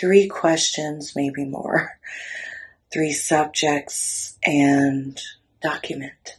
3 questions, maybe more, 3 subjects, and document.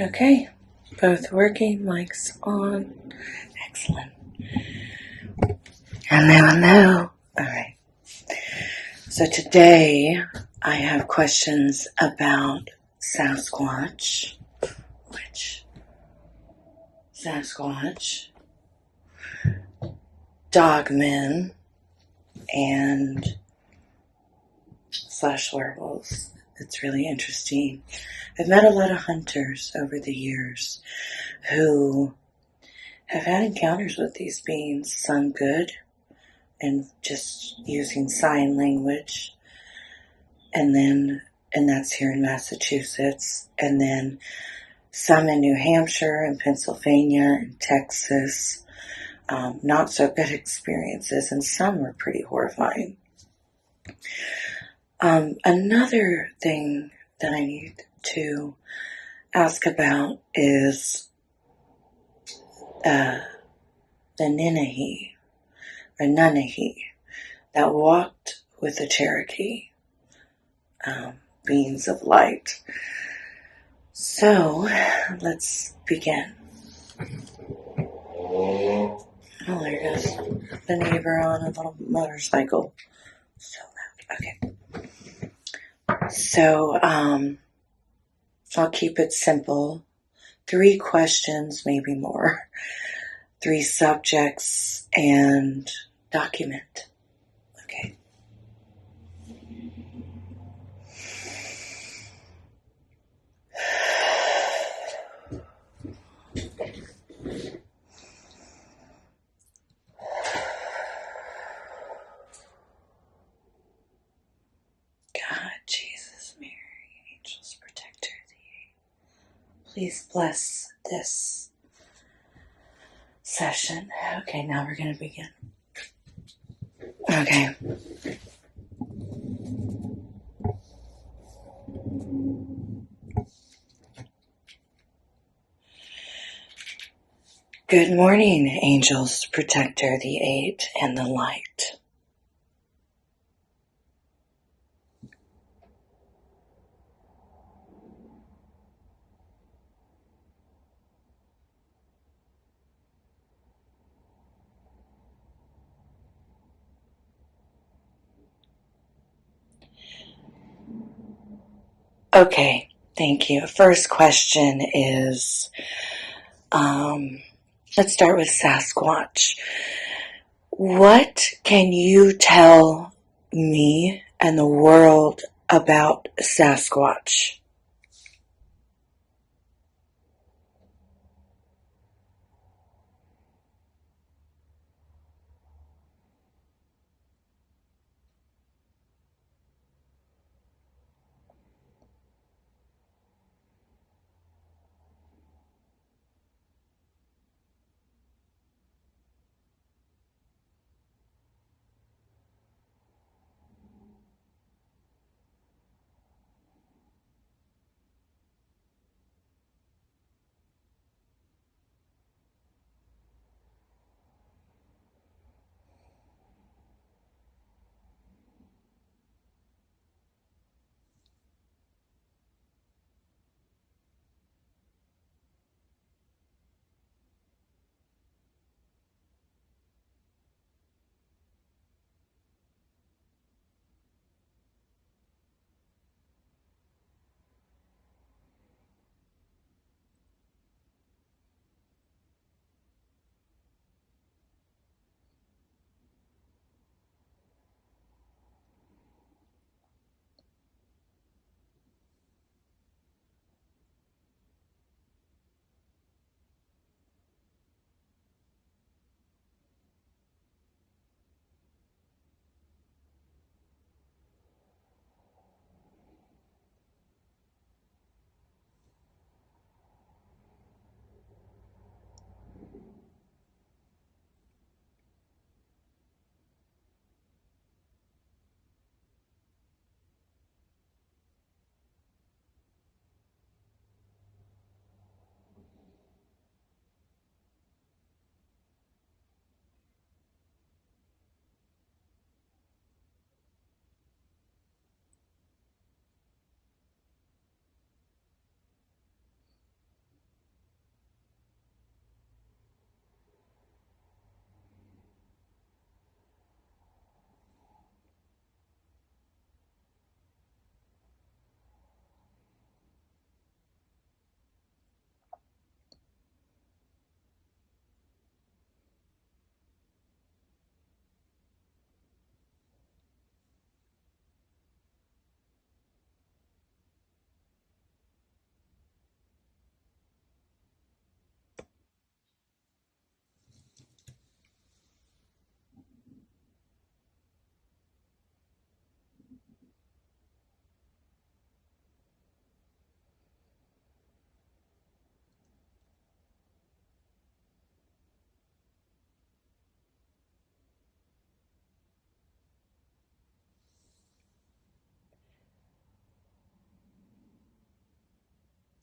Okay, both working, mics on. Excellent. Hello. All right. So today I have questions about Sasquatch, Dogman, and / werewolves. It's really interesting. I've met a lot of hunters over the years who have had encounters with these beings, some good, and just using sign language, and that's here in Massachusetts, and then some in New Hampshire and Pennsylvania and Texas, not so good experiences, and some were pretty horrifying. Another thing that I need to ask about is the Nunnehi that walked with the Cherokee beings of light. So let's begin. Oh, there goes the neighbor on a little motorcycle. So loud. Okay. So I'll keep it simple. 3 questions, maybe more. 3 subjects and document. Okay. Please bless this session. Okay, now we're going to begin. Okay. Good morning, angels, protector, the eight, and the light. Okay, thank you. First question is, let's start with Sasquatch. What can you tell me and the world about Sasquatch?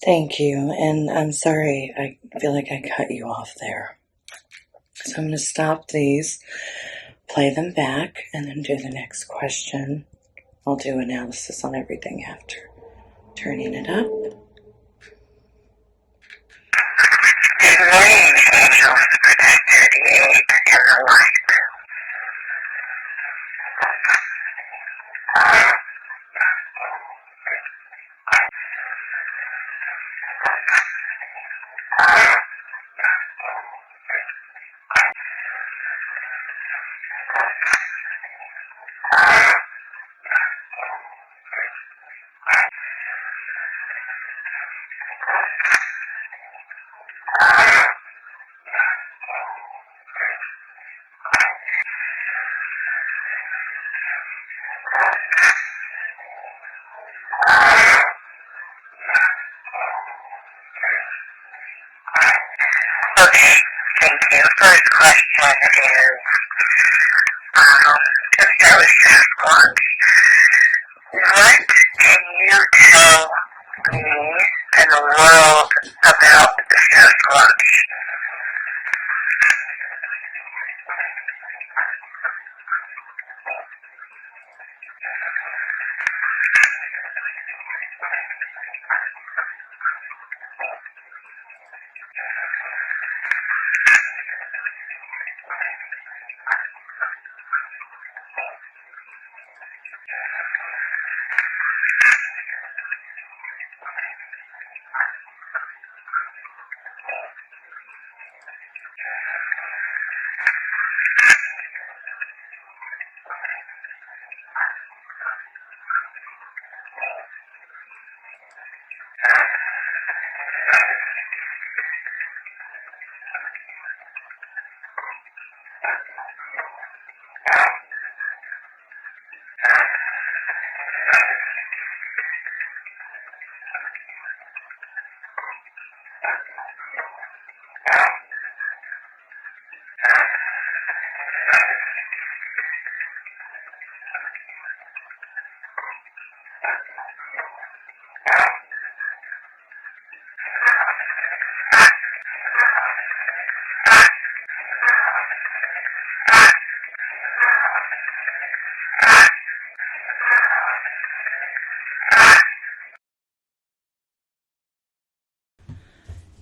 Thank you, and I'm sorry, I feel like I cut you off there. So I'm going to stop these, play them back, and then do the next question. I'll do analysis on everything after turning it up. Good morning, angels, protector, the eight, and the light. Okay, thank you. first question is, if there was Sasquatch, what can you tell me and the world about the Sasquatch?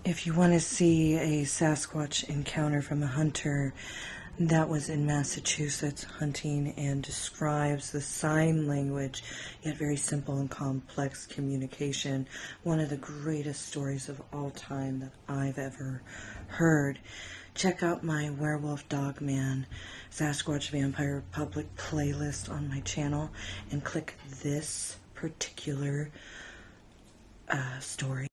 If you want to see a Sasquatch encounter from a hunter that was in Massachusetts hunting and describes the sign language, yet very simple and complex communication, one of the greatest stories of all time that I've ever heard, check out my Werewolf Dogman Sasquatch Vampire Republic playlist on my channel and click this particular story.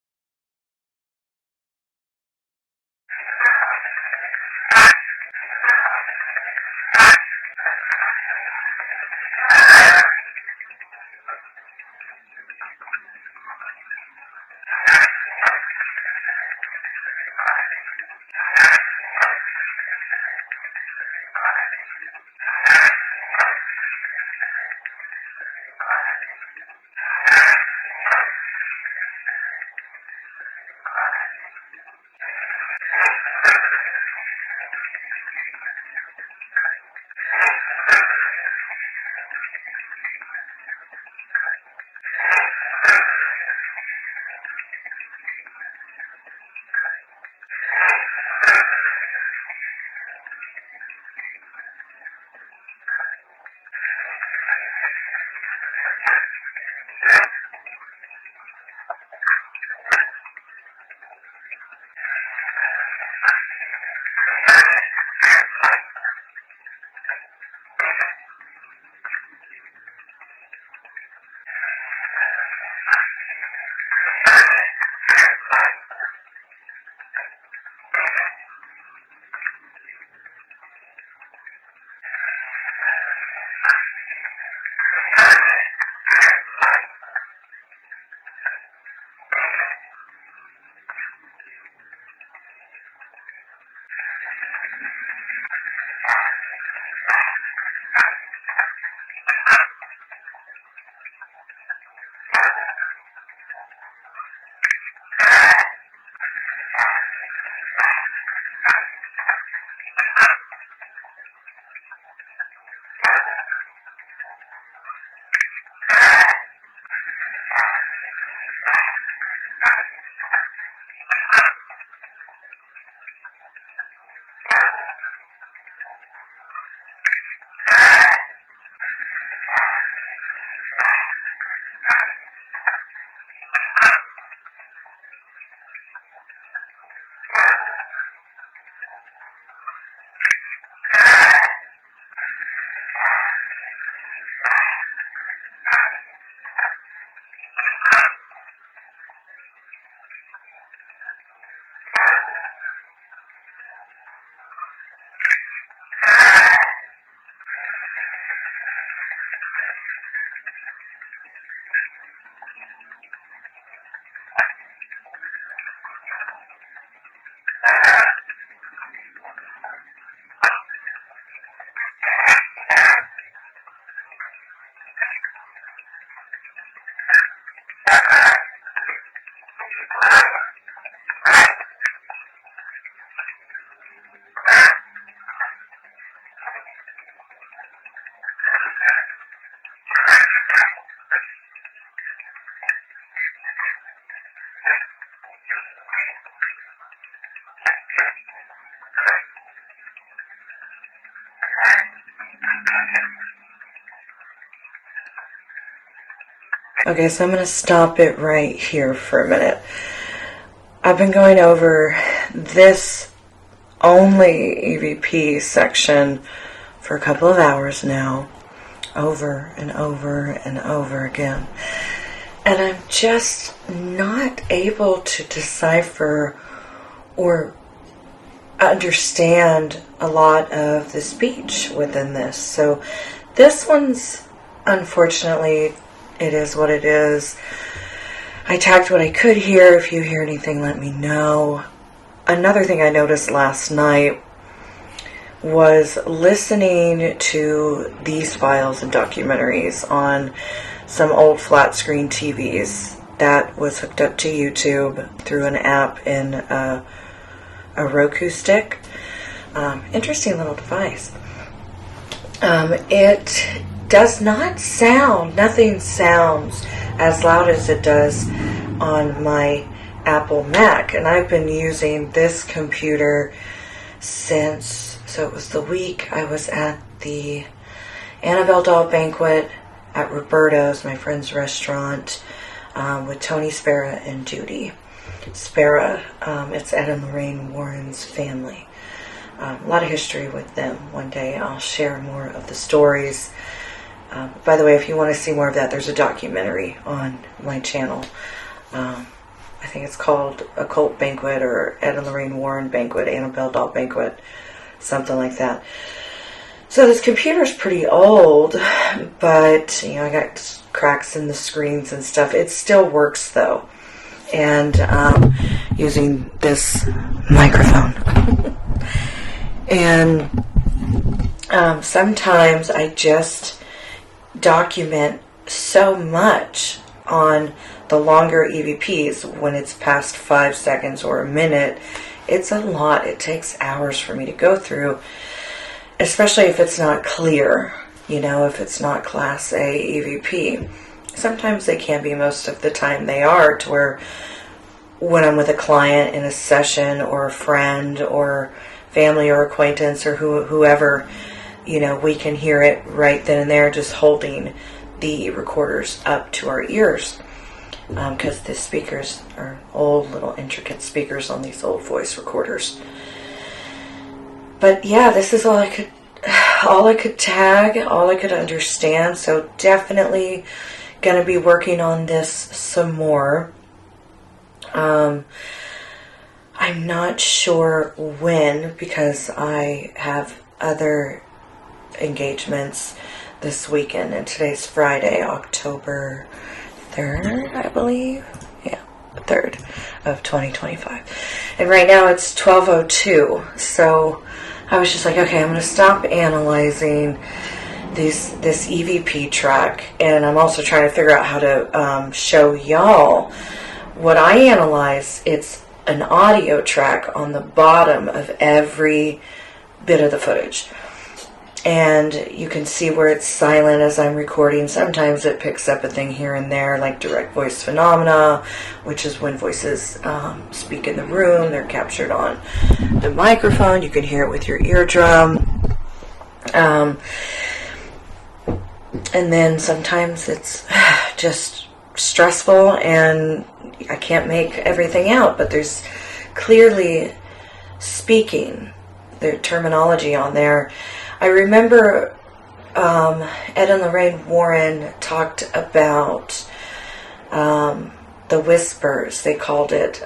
Okay, so I'm going to stop it right here for a minute. I've been going over this only EVP section for a couple of hours now, over and over and over again. And I'm just not able to decipher or understand a lot of the speech within this. So this one's, unfortunately, it is what it is. I tagged what I could hear. If you hear anything, let me know. Another thing I noticed last night was listening to these files and documentaries on some old flat screen TVs that was hooked up to YouTube through an app in a Roku stick. Interesting little device. It does not sound, nothing sounds as loud as it does on my Apple Mac. And I've been using this computer since, so it was the week I was at the Annabelle Doll Banquet at Roberto's, my friend's restaurant, with Tony Spera and Judy Spera. It's Ed and Lorraine Warren's family. A lot of history with them. One day I'll share more of the stories. By the way, if you want to see more of that, there's a documentary on my channel. I think it's called Occult Banquet or Ed and Lorraine Warren Banquet, Annabelle Doll Banquet, something like that. So this computer's pretty old, but, you know, I got cracks in the screens and stuff. It still works, though. And using this microphone. And sometimes I just document so much on the longer EVPs when it's past 5 seconds or a minute. It's a lot. It takes hours for me to go through, especially if it's not clear, you know, if it's not Class A EVP. Sometimes they can be, most of the time they are, to where when I'm with a client in a session or a friend or family or acquaintance or whoever, you know, we can hear it right then and there, just holding the recorders up to our ears. Because the speakers are old, little intricate speakers on these old voice recorders. But yeah, this is all I could tag, all I could understand. So definitely going to be working on this some more. I'm not sure when, because I have other engagements this weekend, and today's Friday, October 3rd, I believe. Yeah, 3rd of 2025. And right now it's 12:02. So I was just like, okay, I'm going to stop analyzing this EVP track, and I'm also trying to figure out how to show y'all what I analyze. It's an audio track on the bottom of every bit of the footage. And you can see where it's silent as I'm recording. Sometimes it picks up a thing here and there, like direct voice phenomena, which is when voices speak in the room. They're captured on the microphone. You can hear it with your eardrum. And then sometimes it's just stressful and I can't make everything out, but there's clearly speaking, their terminology on there. I remember Ed and Lorraine Warren talked about the whispers. They called it,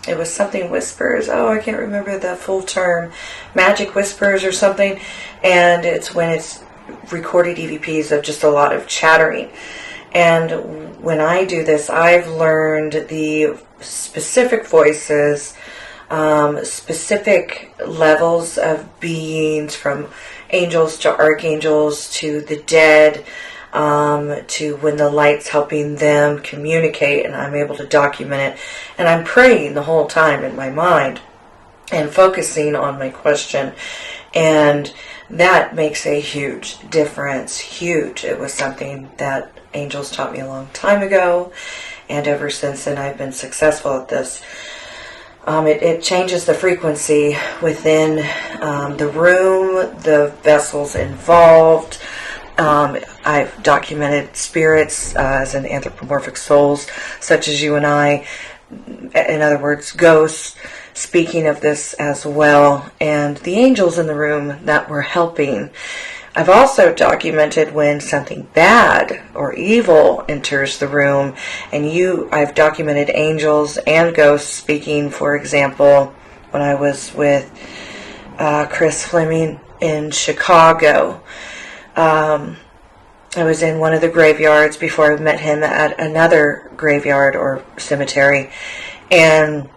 it was something whispers. Oh, I can't remember the full term. Magic whispers or something. And it's when it's recorded EVPs of just a lot of chattering. And when I do this, I've learned the specific voices, specific levels of beings, from angels to archangels to the dead, to when the light's helping them communicate, and I'm able to document it. And I'm praying the whole time in my mind and focusing on my question. And that makes a huge difference. Huge. It was something that angels taught me a long time ago, and ever since then I've been successful at this. It changes the frequency within the room, the vessels involved. I've documented spirits as in anthropomorphic souls, such as you and I. In other words, ghosts, speaking of this as well, and the angels in the room that were helping. I've also documented when something bad or evil enters the room, and I've documented angels and ghosts speaking. For example, when I was with Chris Fleming in Chicago, I was in one of the graveyards before I met him at another graveyard or cemetery, and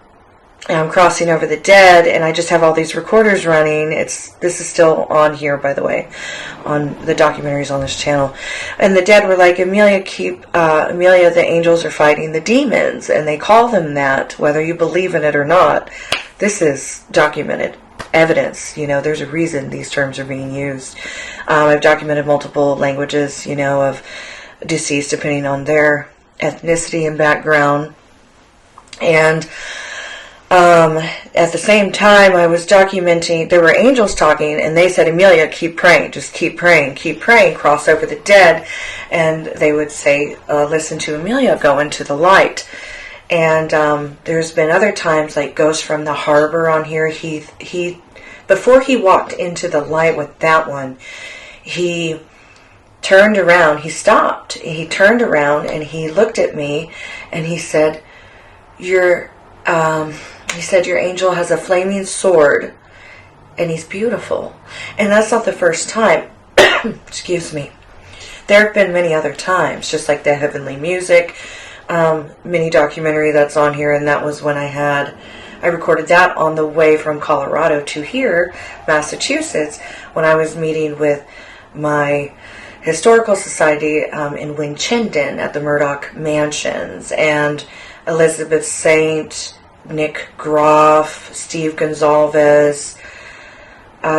I'm crossing over the dead, and I just have all these recorders running. This is still on here, by the way, on the documentaries on this channel. And the dead were like, Amelia, the angels are fighting the demons, and they call them that, whether you believe in it or not. This is documented evidence. There's a reason these terms are being used. I've documented multiple languages, of deceased, depending on their ethnicity and background. And at the same time, I was documenting, there were angels talking, and they said, Amelia, keep praying, just keep praying, cross over the dead. And they would say, listen to Amelia, go into the light. And there's been other times, like Ghost from the Harbor on here, he before he walked into the light with that one, he turned around, he stopped, he turned around, and he looked at me, and he said, your angel has a flaming sword, and he's beautiful. And that's not the first time. Excuse me. There have been many other times, just like the Heavenly Music mini documentary that's on here, and that was when I recorded that on the way from Colorado to here, Massachusetts, when I was meeting with my historical society in Winchendon at the Murdoch Mansions, and Elizabeth Saint, Nick Groff, Steve Gonzalez,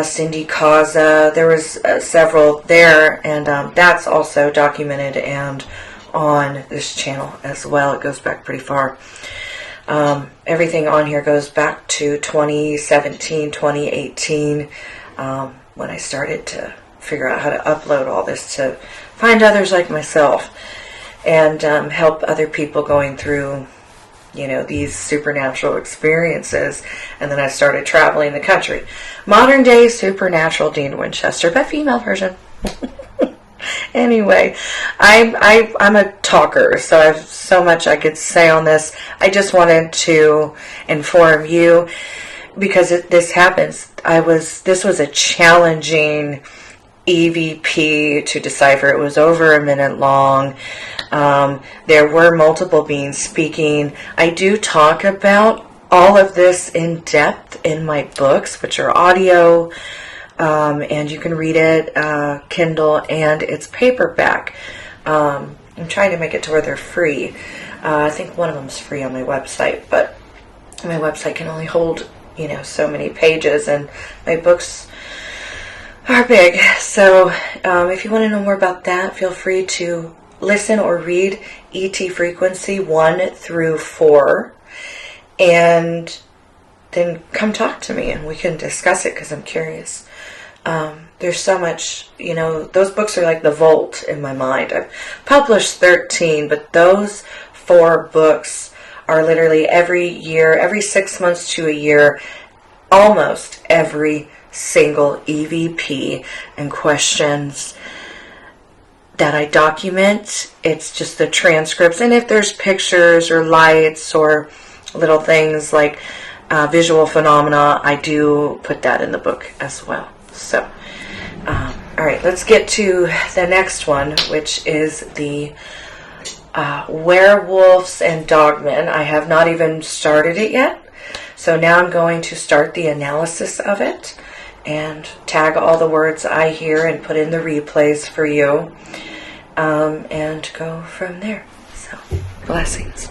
Cindy Caza. There was several there, and that's also documented and on this channel as well. It goes back pretty far. Everything on here goes back to 2017, 2018, when I started to figure out how to upload all this to find others like myself and help other people going through these supernatural experiences. And then I started traveling the country. Modern day supernatural Dean Winchester, but female version. Anyway, I'm a talker, so I have so much I could say on this. I just wanted to inform you because this happens. This was a challenging EVP to decipher. It was over a minute long. There were multiple beings speaking. I do talk about all of this in depth in my books, which are audio, and you can read it Kindle, and it's paperback. I'm trying to make it to where they're free. I think one of them's free on my website, but my website can only hold so many pages, and my books are big. So if you want to know more about that, feel free to listen or read ET Frequency 1 through 4, and then come talk to me and we can discuss it because I'm curious. There's so much, those books are like the vault in my mind. I've published 13, but those 4 books are literally every year, every 6 months to a year, almost every single EVP and questions that I document. It's just the transcripts, and if there's pictures or lights or little things like visual phenomena, I do put that in the book as well. So all right, let's get to the next one, which is the Werewolves and Dogman. I have not even started it yet, so now I'm going to start the analysis of it and tag all the words I hear and put in the replays for you, and go from there. So, blessings.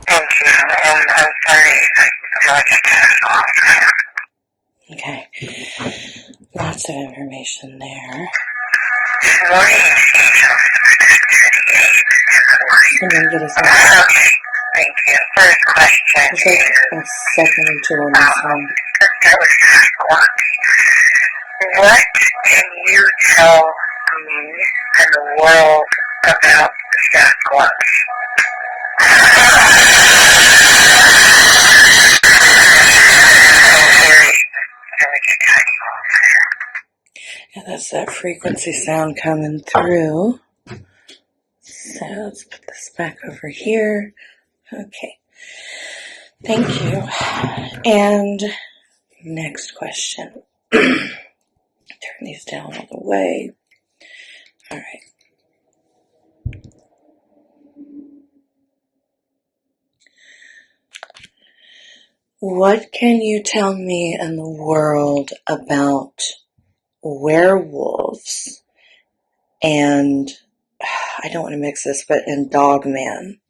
Thank you, and I'm sorry I feel like I cut off. Okay. Lots of information there. And then get us on. Thank you. First question. It's like a second or two on this one. What can you tell me and the world about Sasquatch? Yeah, that's that frequency sound coming through. So let's put this back over here. Okay. Thank you. And next question. Turn these down all the way. All right. What can you tell me and the world about werewolves and, I don't want to mix this, but in Dogman?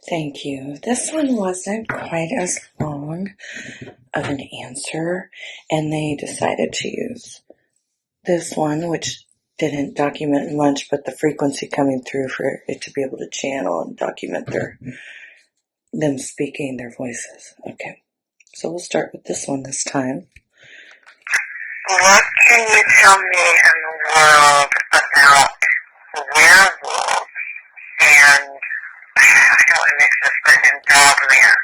Thank you. This one wasn't quite as long of an answer, and they decided to use this one, which didn't document much, but the frequency coming through for it to be able to channel and document them speaking their voices. Okay, so we'll start with this one this time. What can you tell me and the world about werewolves and, I don't want to mix this, but in Dogman?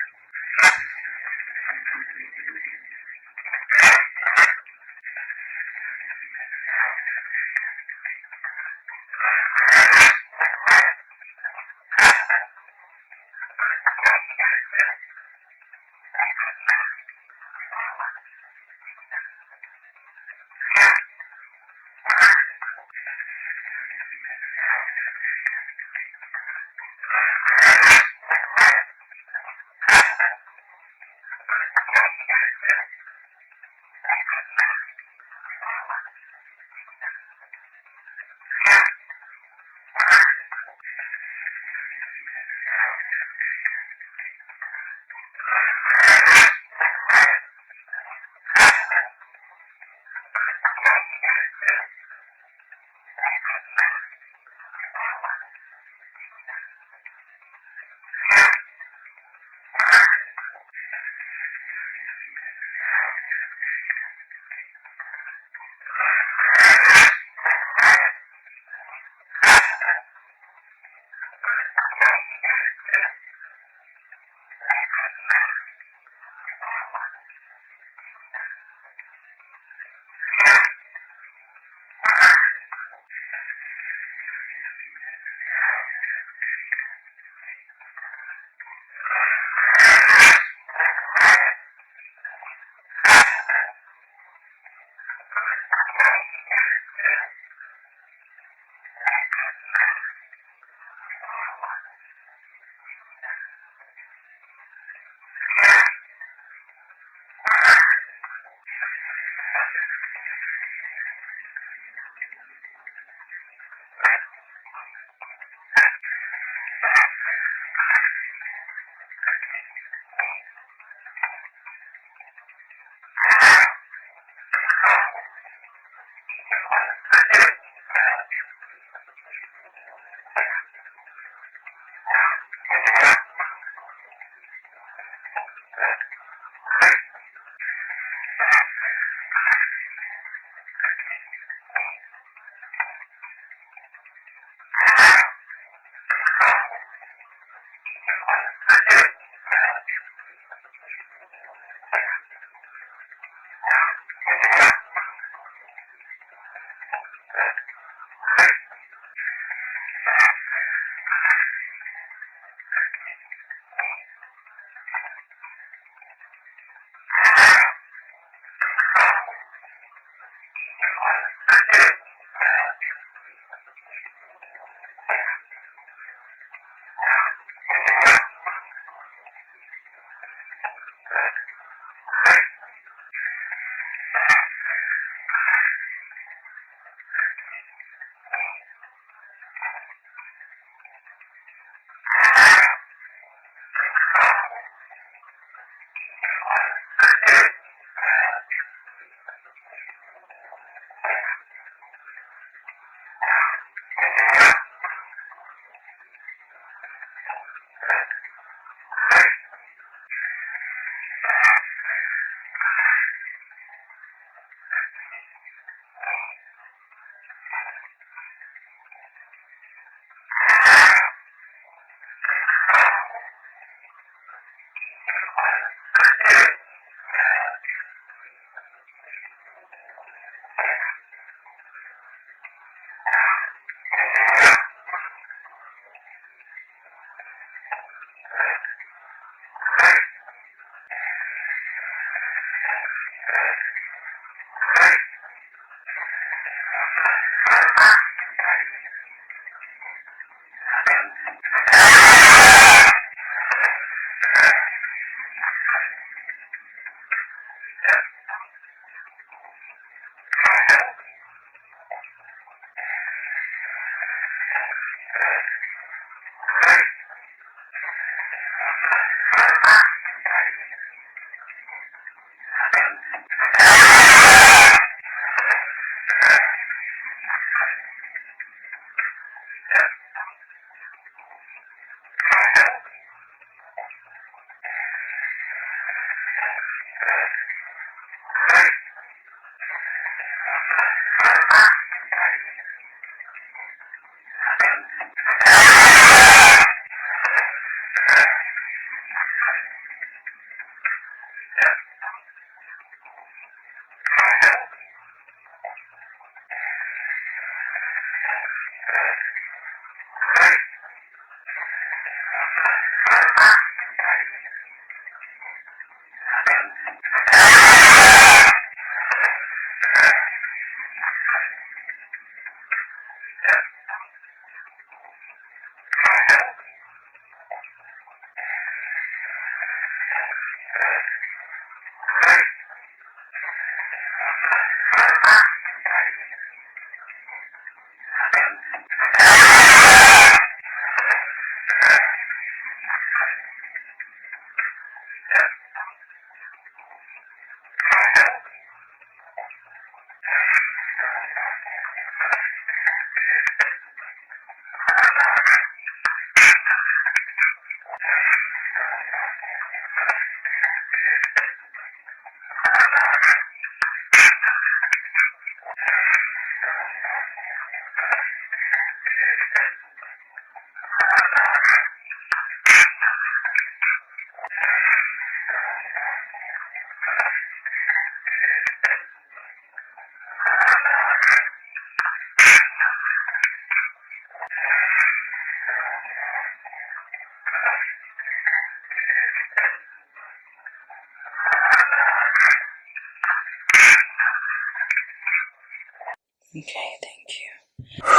Okay, thank you.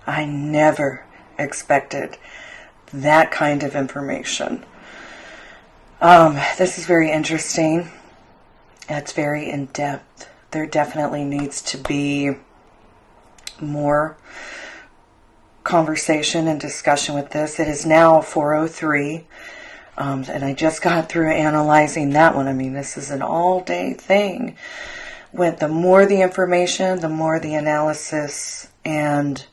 I never expected that kind of information. This is very interesting. It's very in-depth. There definitely needs to be more conversation and discussion with this. It is now 4:03, and I just got through analyzing that one. I mean, this is an all-day thing. The more the information, the more the analysis, and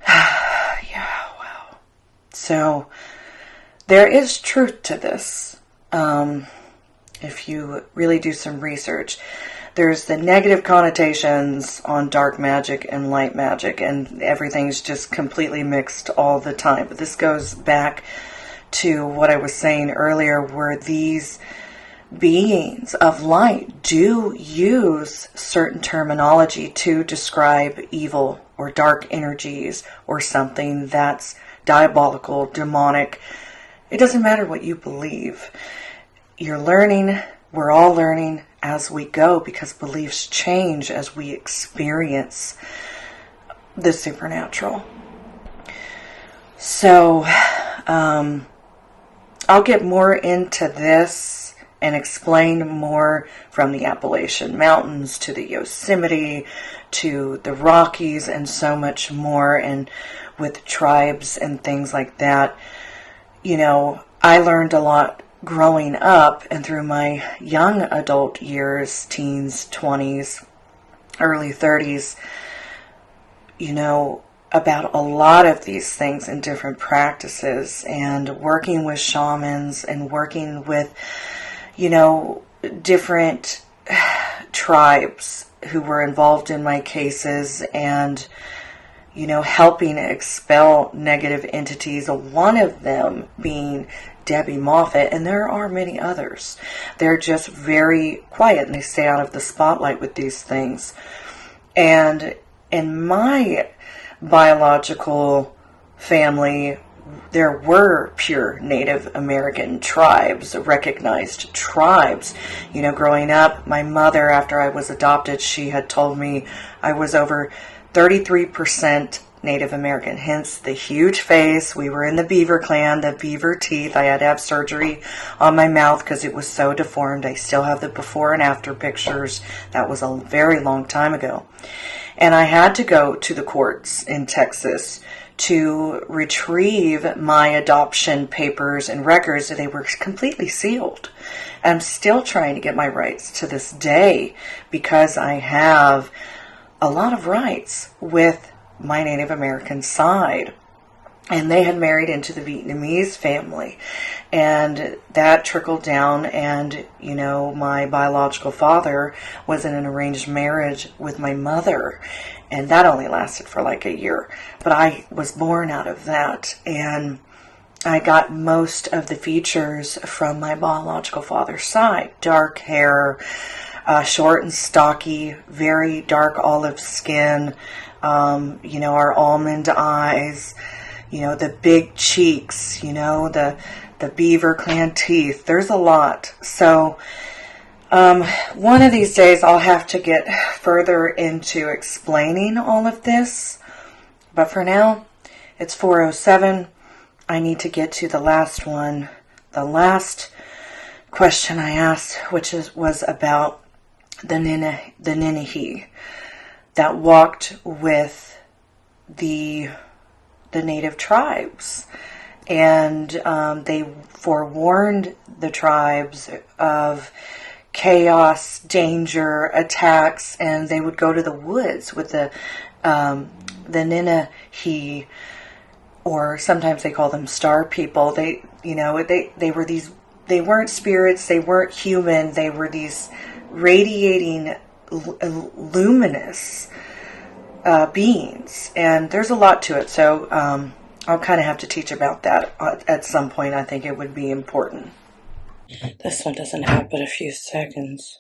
yeah, wow. So there is truth to this. If you really do some research, there's the negative connotations on dark magic and light magic, and everything's just completely mixed all the time. But this goes back to what I was saying earlier, where these beings of light do use certain terminology to describe evil or dark energies or something that's diabolical, demonic. It doesn't matter what you believe. You're learning, we're all learning as we go, because beliefs change as we experience the supernatural. So, I'll get more into this and explain more from the Appalachian Mountains to the Yosemite to the Rockies and so much more, and with tribes and things like that. You know, I learned a lot growing up and through my young adult years, teens, 20s, early 30s, you know, about a lot of these things and different practices, and working with shamans and working with, you know, different tribes who were involved in my cases, and, you know, helping expel negative entities. One of them being Debbie Moffat, and there are many others. They're just very quiet and they stay out of the spotlight with these things. And in my biological family, there were pure Native American tribes, recognized tribes. You know, growing up, my mother, after I was adopted, she had told me I was over 33% Native American, hence the huge face. We were in the Beaver clan, the beaver teeth. I had to have surgery on my mouth because it was so deformed. I still have the before and after pictures. That was a very long time ago. And I had to go to the courts in Texas to retrieve my adoption papers and records. They were completely sealed. I'm still trying to get my rights to this day because I have a lot of rights with my Native American side. And they had married into the Vietnamese family. And that trickled down, and, you know, my biological father was in an arranged marriage with my mother. And that only lasted for like a year. But I was born out of that. And I got most of the features from my biological father's side. Dark hair, short and stocky, very dark olive skin, you know, our almond eyes, you know, the big cheeks, you know, the beaver clan teeth. There's a lot. So one of these days I'll have to get further into explaining all of this. But for now, it's 4:07. I need to get to the last one. The last question I asked, which was about the Nunnehi that walked with the native tribes. And they forewarned the tribes of chaos, danger, attacks, and they would go to the woods with the Nunnehi, or sometimes they call them star people. They, you know, they were these, they weren't spirits, they weren't human, they were these radiating, luminous beings. And there's a lot to it, so I'll kind of have to teach about that at some point. I think it would be important. This one doesn't have but a few seconds.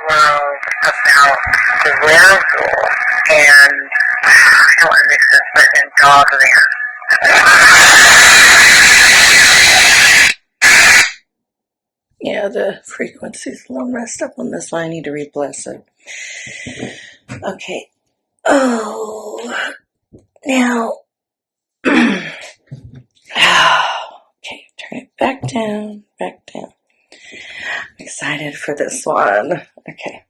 World about the werewolf, and I don't want to mix this, but in Dogman. Yeah, the frequency's a little messed up on this one. I need to rebless it. Okay. Oh, now. Okay, turn it back down, back down. I'm excited for this one. Okay.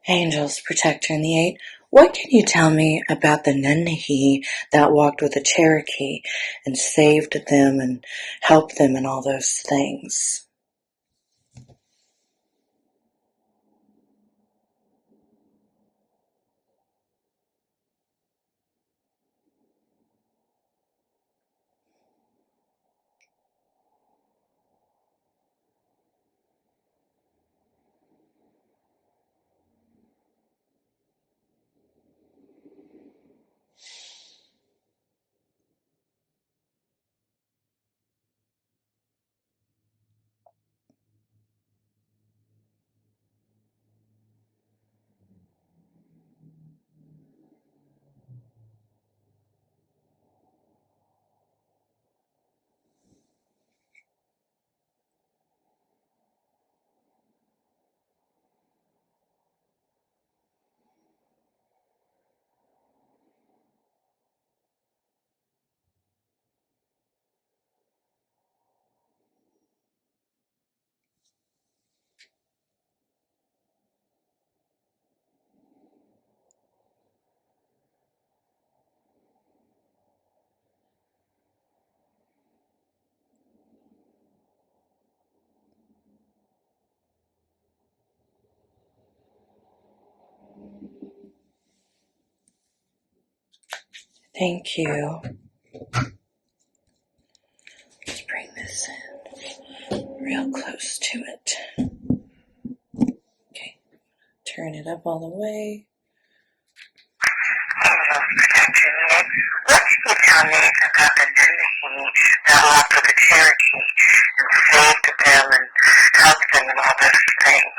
Angels, Protector, and the Eight. What can you tell me about the Nunnehi that walked with the Cherokee and saved them and helped them and all those things? Thank you. Let's bring this in real close to it. Okay, turn it up all the way. What can you tell me about the Nunnehi that walked with the Cherokee and saved them and helped them and all those things?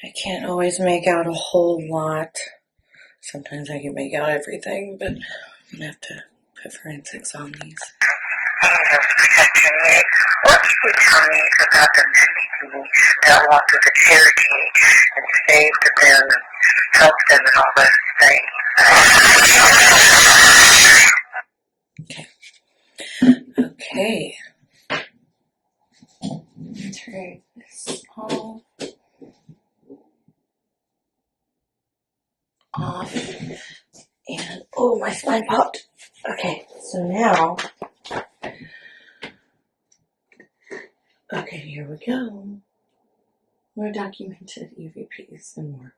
I can't always make out a whole lot. Sometimes I can make out everything, but I'm going to have to put forensics on these. What can you tell me about the Nunnehi that walked with the Cherokee and saved them and helped them and all those things? Okay. Turn this off. And, oh, my spine popped. Okay, so now, okay, here we go. More documented EVPs and more.